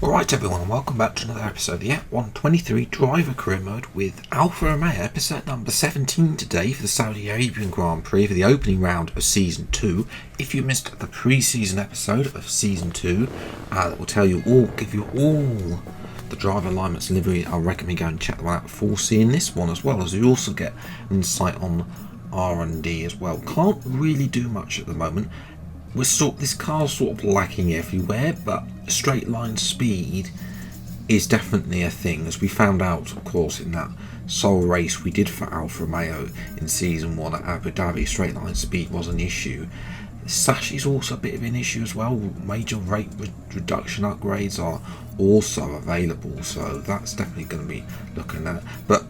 Alright everyone, and welcome back to another episode of the F123 Driver Career Mode with Alfa Romeo, episode number 17 today for the Saudi Arabian Grand Prix for the opening round of Season 2. If you missed the pre-season episode of Season 2, that will give you all the driver alignments and livery, I recommend going and check them out before seeing this one, as well as you also get insight on R&D as well. Can't really do much at the moment. This car's sort of lacking everywhere, but straight line speed is definitely a thing, as we found out, of course, in that sole race we did for Alfa Romeo in Season 1 at Abu Dhabi. Straight line speed was an issue. Sash is also a bit of an issue as well. Major rate reduction upgrades are also available, so that's definitely going to be looking at. But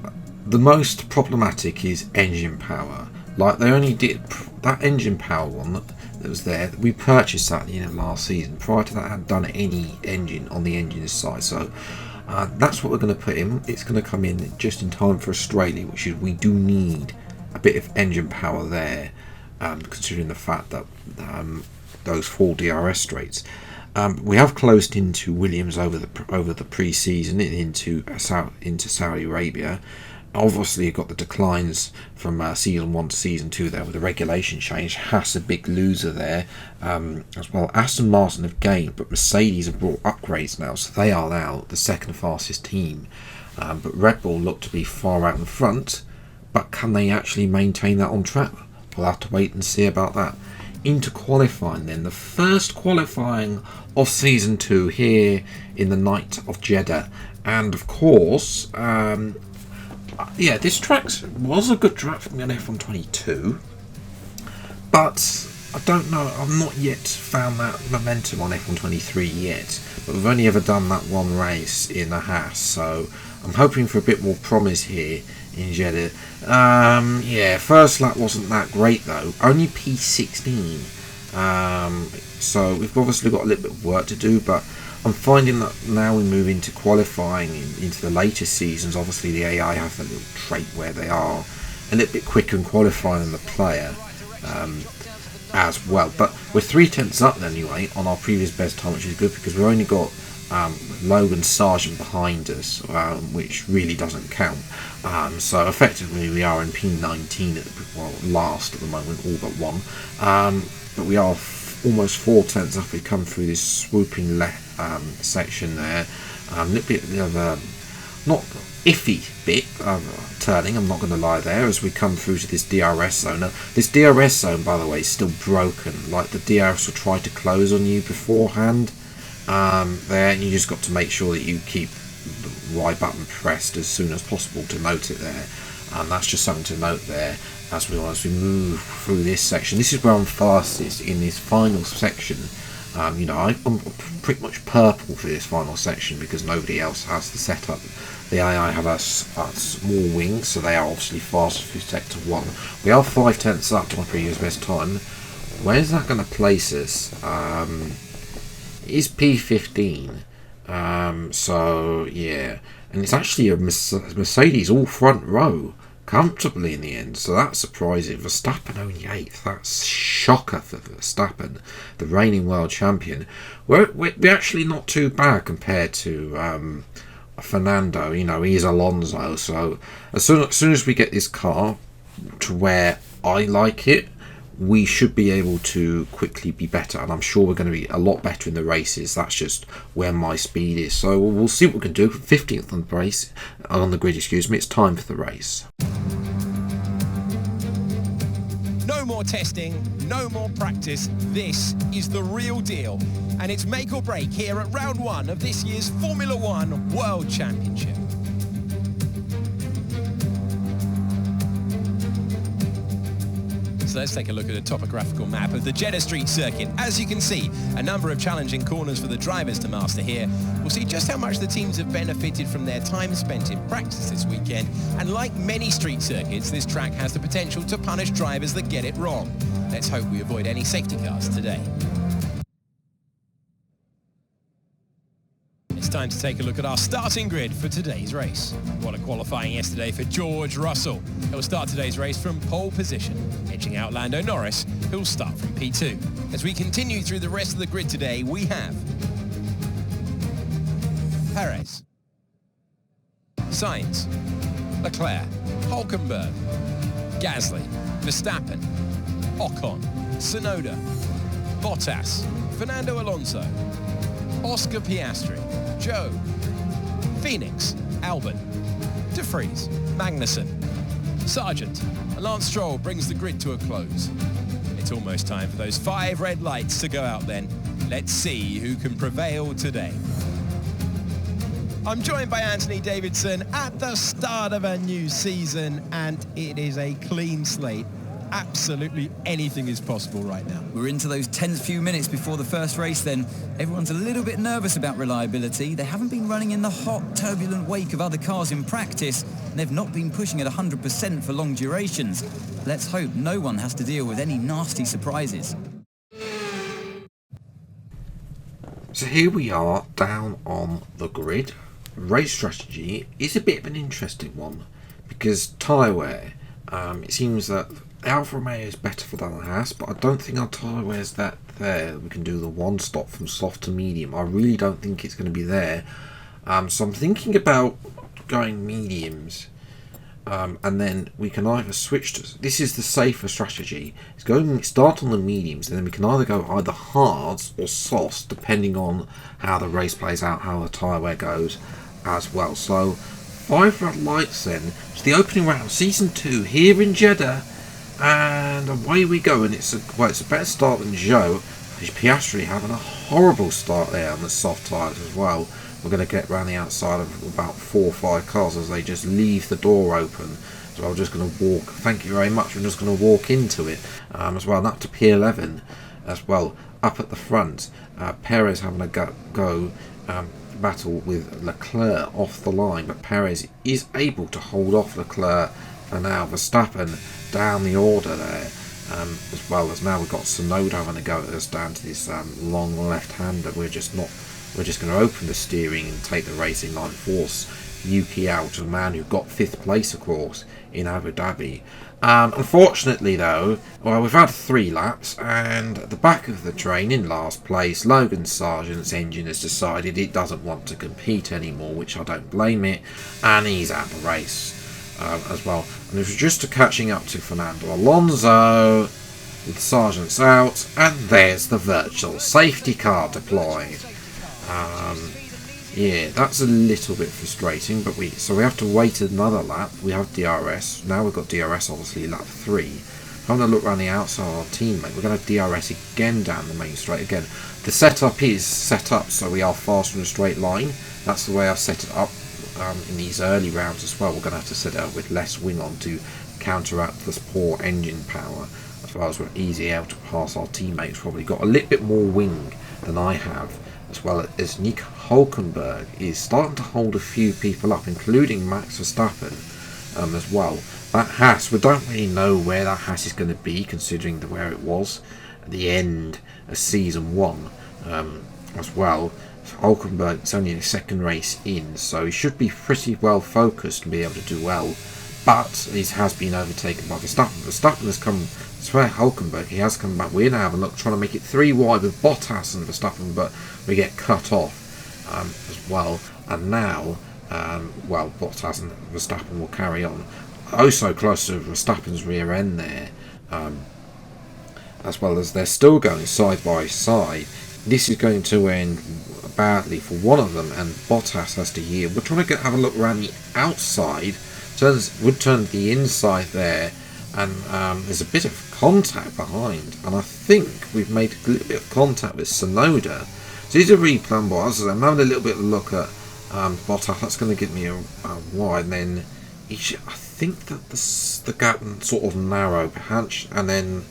the most problematic is engine power. Like, they only did that engine power one that was there. We purchased that at the end of last season. Prior to that, I hadn't done any engine on the engine side, so that's what we're going to put in. It's going to come in just in time for Australia, which is, we do need a bit of engine power there, considering the fact that those 4 DRS straights. We have closed into Williams over the pre-season into Saudi Arabia. Obviously, you've got the declines from Season 1 to Season 2 there with the regulation change. Haas a big loser there as well. Aston Martin have gained, but Mercedes have brought upgrades now, so they are now the second fastest team. But Red Bull look to be far out in front, but can they actually maintain that on track? We'll have to wait and see about that. Into qualifying then, the first qualifying of Season 2 here in the night of Jeddah. And of course, this track was a good track for me on F122, but I don't know, I've not yet found that momentum on F123 yet, but we've only ever done that one race in a Haas, so I'm hoping for a bit more promise here in Jeddah. First lap wasn't that great though, only P16, so we've obviously got a little bit of work to do, but I'm finding that now we move into qualifying into the later seasons. Obviously the AI have a little trait where they are a little bit quicker in qualifying than the player as well. But we're 3/10 up anyway on our previous best time, which is good because we've only got Logan Sargent behind us, which really doesn't count. So effectively we are in P19 last at the moment, all but one. But we are almost 4 tenths up. We come through this swooping left section there, a little bit of a not iffy bit of turning, I'm not going to lie there, as we come through to this DRS zone. Now, this DRS zone, by the way, is still broken. Like, the DRS will try to close on you beforehand there, and you just got to make sure that you keep the Y button pressed as soon as possible to note it there. And that's just something to note there as we move through this section. This is where I'm fastest in this final section. I'm pretty much purple for this final section because nobody else has the setup. The AI have a small wing, so they are obviously faster through sector 1. We are 5 tenths up to my previous best time. Where's that going to place us? It is P15. So yeah, and it's actually a Mercedes all front row comfortably in the end, so that's surprising. Verstappen only 8th, that's shocker for Verstappen, the reigning world champion. We're actually not too bad compared to Fernando. He is Alonso, so as soon as we get this car to where I like it, we should be able to quickly be better, and I'm sure we're going to be a lot better in the races. That's just where my speed is, so we'll see what we can do. 15th on the grid, it's time for the race. No more testing, no more practice. This is the real deal, and it's make or break here at round 1 of this year's Formula One World Championship. So let's take a look at a topographical map of the Jeddah Street circuit. As you can see, a number of challenging corners for the drivers to master here. We'll see just how much the teams have benefited from their time spent in practice this weekend. And like many street circuits, this track has the potential to punish drivers that get it wrong. Let's hope we avoid any safety cars today. It's time to take a look at our starting grid for today's race. What a qualifying yesterday for George Russell. He'll start today's race from pole position, edging out Lando Norris, who'll start from P2. As we continue through the rest of the grid today, we have Perez, Sainz, Leclerc, Hülkenberg, Gasly, Verstappen, Ocon, Tsunoda, Bottas, Fernando Alonso, Oscar Piastri, Joe, Phoenix, Albon, De Vries, Magnussen, Sargent, and Lance Stroll brings the grid to a close. It's almost time for those 5 red lights to go out then. Let's see who can prevail today. I'm joined by Anthony Davidson at the start of a new season, and it is a clean slate. Absolutely anything is possible right now. We're into those tense few minutes before the first race then. Everyone's a little bit nervous about reliability. They haven't been running in the hot, turbulent wake of other cars in practice, and they've not been pushing at 100% for long durations. Let's hope no one has to deal with any nasty surprises. So here we are down on the grid. Race strategy is a bit of an interesting one because tyre wear, it seems that Alfa Romeo is better than the Haas, but I don't think our tyre wear is that there. We can do the one stop from soft to medium. I really don't think it's going to be there. So I'm thinking about going mediums, and then we can either switch to. This is the safer strategy. It's going start on the mediums, and then we can either go either hards or softs, depending on how the race plays out, how the tyre wear goes, as well. So 5 red lights then. It's the opening round, season 2 here in Jeddah. And away we go, and it's a better start than Joe. Piastri having a horrible start there on the soft tyres as well. We're going to get around the outside of about 4 or 5 cars as they just leave the door open. So I'm just going to walk, thank you very much, I'm just going to walk into it as well. And up to P11 as well, up at the front. Perez having a go battle with Leclerc off the line, but Perez is able to hold off Leclerc for now. Verstappen down the order there, as well as now we've got Tsunoda having a go at us down to this long left-hander. We're just going to open the steering and take the racing line, force Yuki out, a man who got 5th place, of course, in Abu Dhabi. Unfortunately, though, well, we've had 3 laps, and at the back of the train in last place, Logan Sargent's engine has decided it doesn't want to compete anymore, which I don't blame it, and he's out of the race as well. And it was just catching up to Fernando Alonso with Sargent's out, and there's the virtual safety car deployed. Yeah, that's a little bit frustrating, but we have to wait another lap. We have DRS. Now we've got DRS obviously lap 3. Having a look around the outside of our teammate, we're going to have DRS again down the main straight again. The setup is set up so we are faster in a straight line. That's the way I've set it up in these early rounds as well. We're going to have to set it up with less wing on to counteract this poor engine power, as well as we're easy able to pass our teammates. Probably got a little bit more wing than I have, as well as Nick Hülkenberg is starting to hold a few people up, including Max Verstappen as well. That Haas, we don't really know where that Haas is going to be, considering where it was at the end of season 1 as well. Hülkenberg is only the 2nd race in, so he should be pretty well focused and be able to do well. But he has been overtaken by Verstappen. Verstappen has come, I swear, Hülkenberg, he has come back. We're now having a look, trying to make it 3 wide with Bottas and Verstappen, but we get cut off as well. And now, well, Bottas and Verstappen will carry on. Oh, so close to Verstappen's rear end there, as well as they're still going side by side. This is going to end badly for one of them, and Bottas has to yield. We're trying to have a look around the outside. Would turn the inside there, and there's a bit of contact behind, and I think we've made a little bit of contact with Tsunoda. So these are replay on Bottas. I'm having a little bit of a look at Bottas. That's going to give me a wide, and then I think that the gap sort of narrow, perhaps, and then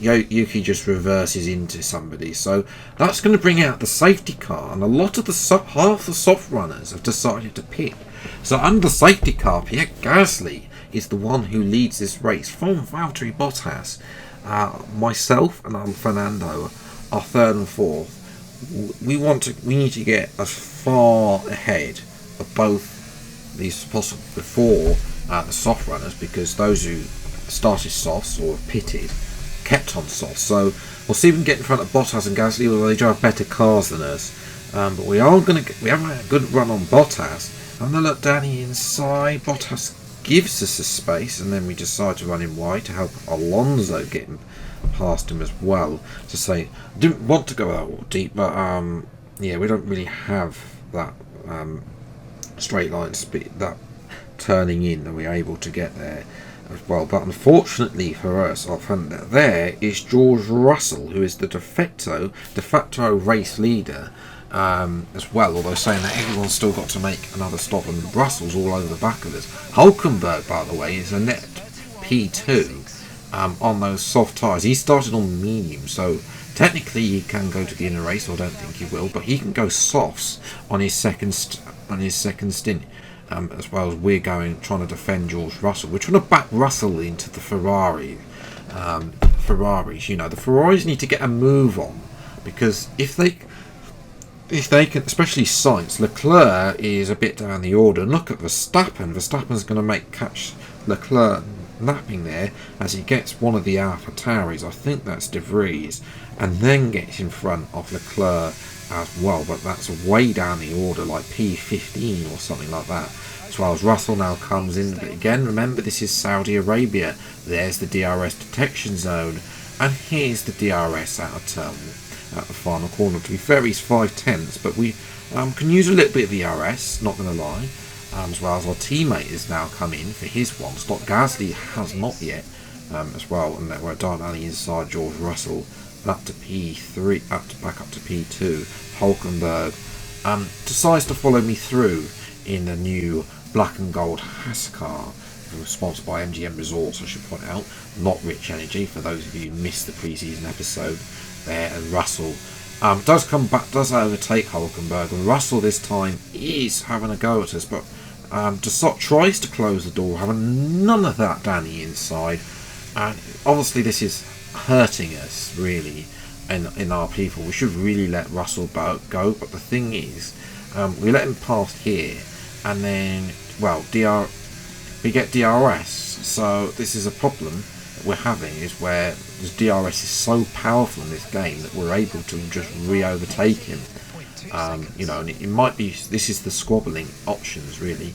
Yuki just reverses into somebody. So that's going to bring out the safety car, and a lot of half the soft runners have decided to pit. So under the safety car, Pierre Gasly is the one who leads this race from Valtteri Bottas. Myself and Fernando are 3rd and 4th. We need to get as far ahead of both these as possible before the soft runners, because those who started softs or pitted kept on soft. So we'll see if we can get in front of Bottas and Gasly, although they drive better cars than us. But we have a good run on Bottas. And then look down the inside. Bottas gives us a space, and then we decide to run him wide to help Alonso get him past him as well. To say, didn't want to go that deep, but yeah, we don't really have that straight line speed, that turning in that we're able to get there as well. But unfortunately for us, our friend there is George Russell, who is the de facto race leader as well, although saying that everyone's still got to make another stop, and Russell's all over the back of us. Hulkenberg, by the way, is a net P2 on those soft tyres. He started on medium, so technically he can go to the inner race. I don't think he will, but he can go softs on his second stint. As well as we're trying to defend George Russell. We're trying to back Russell into the Ferraris. You know, the Ferraris need to get a move on, because if they can, especially Sainz, Leclerc is a bit down the order. And look at Verstappen. Verstappen's going to catch Leclerc napping there as he gets one of the Alfa Tauris. I think that's De Vries, and then gets in front of Leclerc as well, but that's way down the order, like P15 or something like that. As well as Russell now comes in, but again, remember, this is Saudi Arabia. There's the DRS detection zone, and here's the DRS out of turn at the final corner. To be fair, he's 5/10, but we can use a little bit of DRS, not going to lie. As well as our teammate has now come in for his one. Scott Gasly has not yet, as well, and we're down on the inside. George Russell up to P3, back up to P2. Hulkenberg decides to follow me through in the new black and gold Haas car, sponsored by MGM Resorts, I should point out, not Rich Energy, for those of you who missed the pre-season episode there. And Russell does come back, does overtake Hulkenberg, and Russell this time is having a go at us, but tries to close the door, having none of that down the inside, and obviously this is hurting us really in our people. We should really let Russell go, but the thing is, we let him past here, and then, well, we get DRS, so this is a problem that we're having, is where this DRS is so powerful in this game that we're able to just re-overtake him. You know, and it might be, this is the squabbling options really.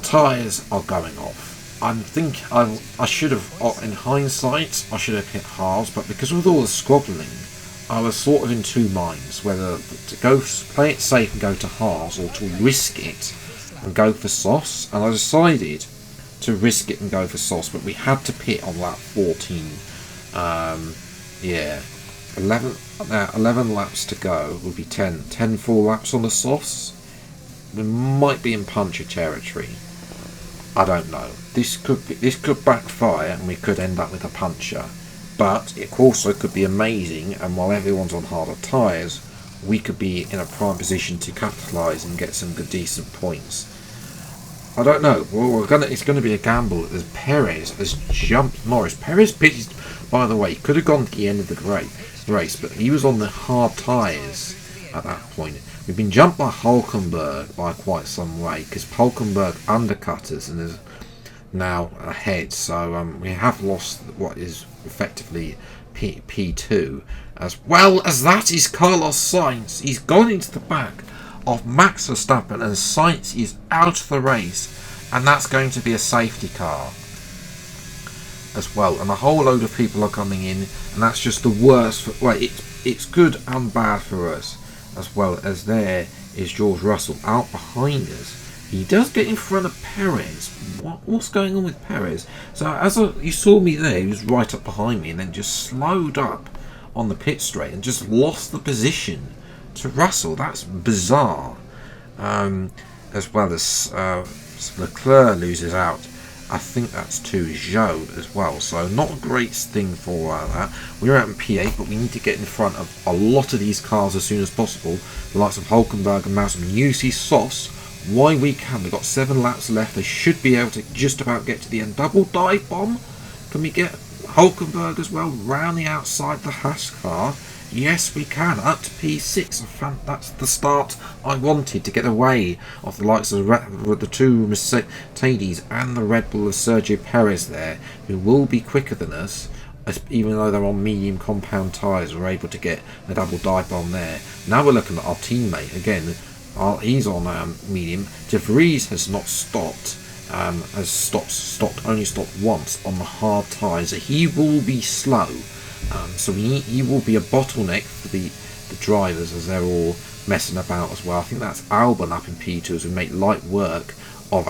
Tyres are going off. I think I should have, in hindsight, I should have hit halves, but because with all the squabbling, I was sort of in two minds whether to play it safe and go to halves, or to risk it and go for softs, and I decided to risk it and go for softs, but we had to pit on lap 14. Yeah, 11 laps to go will be 10 full laps on the softs. We might be in puncture territory. I don't know. This could backfire, and we could end up with a puncture. But it also could be amazing, and while everyone's on harder tyres, we could be in a prime position to capitalise and get some good, decent points. I don't know. Well, it's going to be a gamble. As Perez has jumped Norris. Perez pitched, by the way, could have gone to the end of the race, but he was on the hard tyres at that point. We've been jumped by Hulkenberg by quite some way, because Hulkenberg undercut us and is now ahead. So we have lost what is effectively P2. As well as that is Carlos Sainz. He's gone into the back of Max Verstappen, and Sainz is out of the race, and that's going to be a safety car as well. And a whole load of people are coming in, and that's just the worst. Well, it's good and bad for us. As well as there is George Russell out behind us. He does get in front of Perez. What's going on with Perez? So you saw me there, he was right up behind me, and then just slowed up on the pit straight and just lost the position to Russell. That's bizarre. As well as Leclerc loses out. I think that's to Zhou as well, so not a great thing for that. We're out in P8, but we need to get in front of a lot of these cars as soon as possible. The likes of Hulkenberg and Magnussen use these softs while we can. We've got 7 laps left. They should be able to just about get to the end. Double dive bomb. Can we get Hulkenberg as well round the outside the Haas car? Yes, we can. Up to P6. That's the start I wanted, to get away of the likes of the two Mercedes and the Red Bull of Sergio Perez there, who will be quicker than us even though they're on medium compound tyres, we're able to get a double dive on there. Now we're looking at our teammate again. He's on medium. De Vries has not stopped. Only stopped once on the hard tyres. He will be slow, so he will be a bottleneck for the drivers as they're all messing about as well. I think that's Albon up in P2 as we make light work of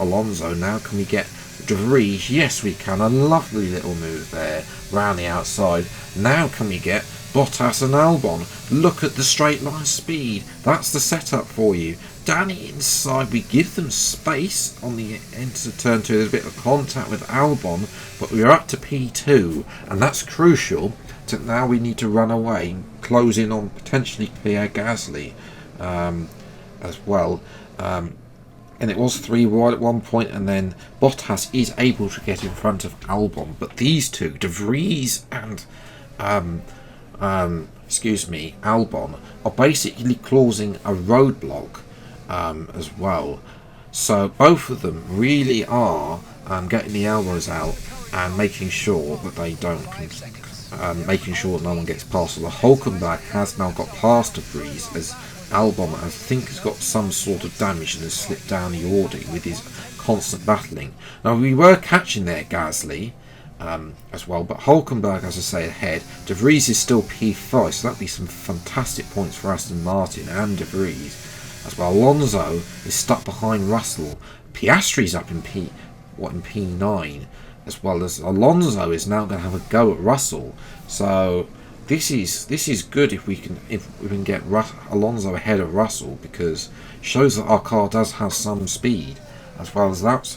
Alonso. Now can we get De Vries? Yes, we can. A lovely little move there round the outside. Now can we get Bottas and Albon? Look at the straight line speed. That's the setup for you. Down the inside, we give them space on the end of turn 2. There's a bit of contact with Albon, but we're up to P2, and that's crucial. So now we need to run away, close in on potentially Pierre Gasly as well. And it was 3 wide at one point, and then Bottas is able to get in front of Albon. But these two, De Vries and Albon, are basically causing a roadblock as well. So both of them really are getting the elbows out and making sure that they don't, making sure that no one gets past. So the Hulkenberg has now got past De Vries as Albon, I think, has got some sort of damage and has slipped down the order with his constant battling. Now we were catching there Gasly as well, but Hulkenberg, as I say, ahead. De Vries is still P5, so that'd be some fantastic points for Aston Martin and De Vries as well. Alonso is stuck behind Russell. Piastri's up in P9, as well as Alonso is now going to have a go at Russell. So this is good if we can get Alonso ahead of Russell, because it shows that our car does have some speed. As well as that,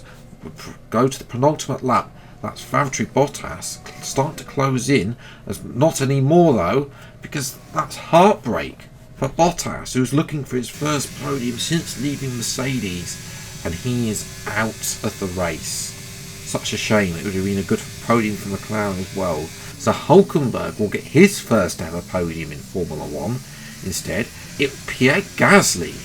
go to the penultimate lap. That's Valtteri Bottas start to close in. As not anymore though, because that's heartbreak for Bottas, who's looking for his first podium since leaving Mercedes, and he is out of the race. Such a shame. It would have been a good podium for McLaren as well. So Hulkenberg will get his first ever podium in Formula 1 instead. Pierre Gasly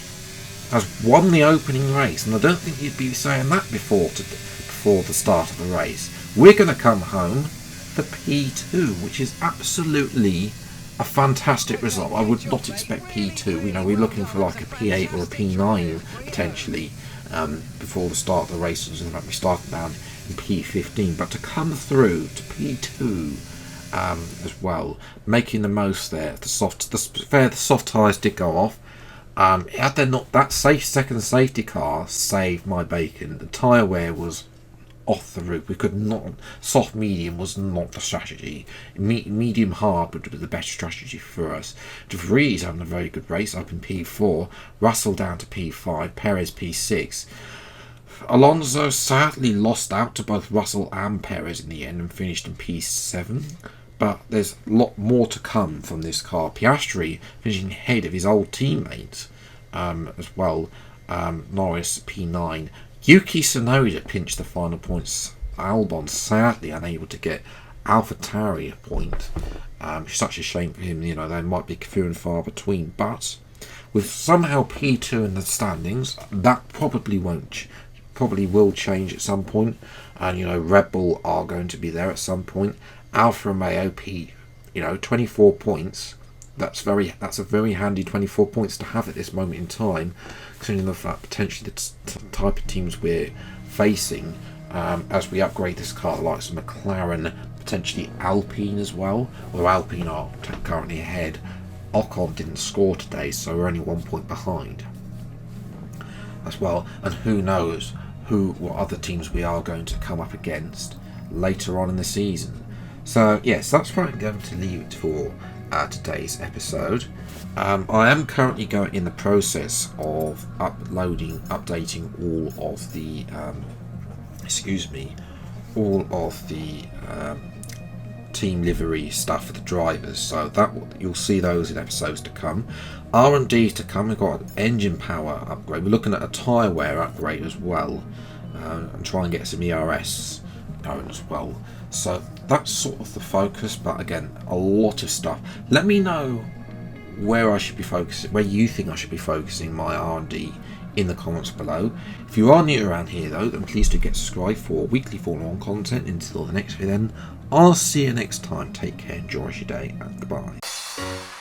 has won the opening race, and I don't think you'd be saying that before the start of the race. We're going to come home for P2, which is absolutely a fantastic result. I would not expect P2. You know, we're looking for like a P8 or a P9 potentially before the start of the race. In fact, we started down in P15, but to come through to P2 as well, making the most there. The soft tyres did go off. Had there not that second safety car saved my bacon, the tyre wear was off the roof. We could not. Soft medium was not the strategy. Medium hard would be the better strategy for us. De Vries having a very good race up in P4. Russell down to P5. Perez P6. Alonso sadly lost out to both Russell and Perez in the end and finished in P7. But there's a lot more to come from this car. Piastri finishing ahead of his old teammate as well. Norris P9. Yuki Tsunoda pinched the final points. Albon sadly unable to get AlphaTauri a point. Such a shame for him. You know, they might be few and far between. But with somehow P2 in the standings, that probably will change at some point. And you know, Red Bull are going to be there at some point. Alfa Romeo P, 24 points. That's a very handy 24 points to have at this moment in time, considering the fact potentially the type of teams we're facing as we upgrade this car, the likes of McLaren, potentially Alpine as well, where Alpine are currently ahead. Ocon didn't score today, so we're only 1 point behind as well, and who knows what other teams we are going to come up against later on in the season. So yes, that's probably going to leave it for today's episode. I am currently in the process of updating all of the team livery stuff for the drivers, so that you'll see those in episodes to come. R&D to come. We've got an engine power upgrade. We're looking at a tyre wear upgrade as well, and try and get some ERS going as well. So that's sort of the focus, but again, a lot of stuff. Let me know where I should be focusing, where you think I should be focusing my R&D in the comments below. If you are new around here though, then please do get subscribed for weekly Formula 1 content. Until the next video then, I'll see you next time. Take care, enjoy your day, and goodbye.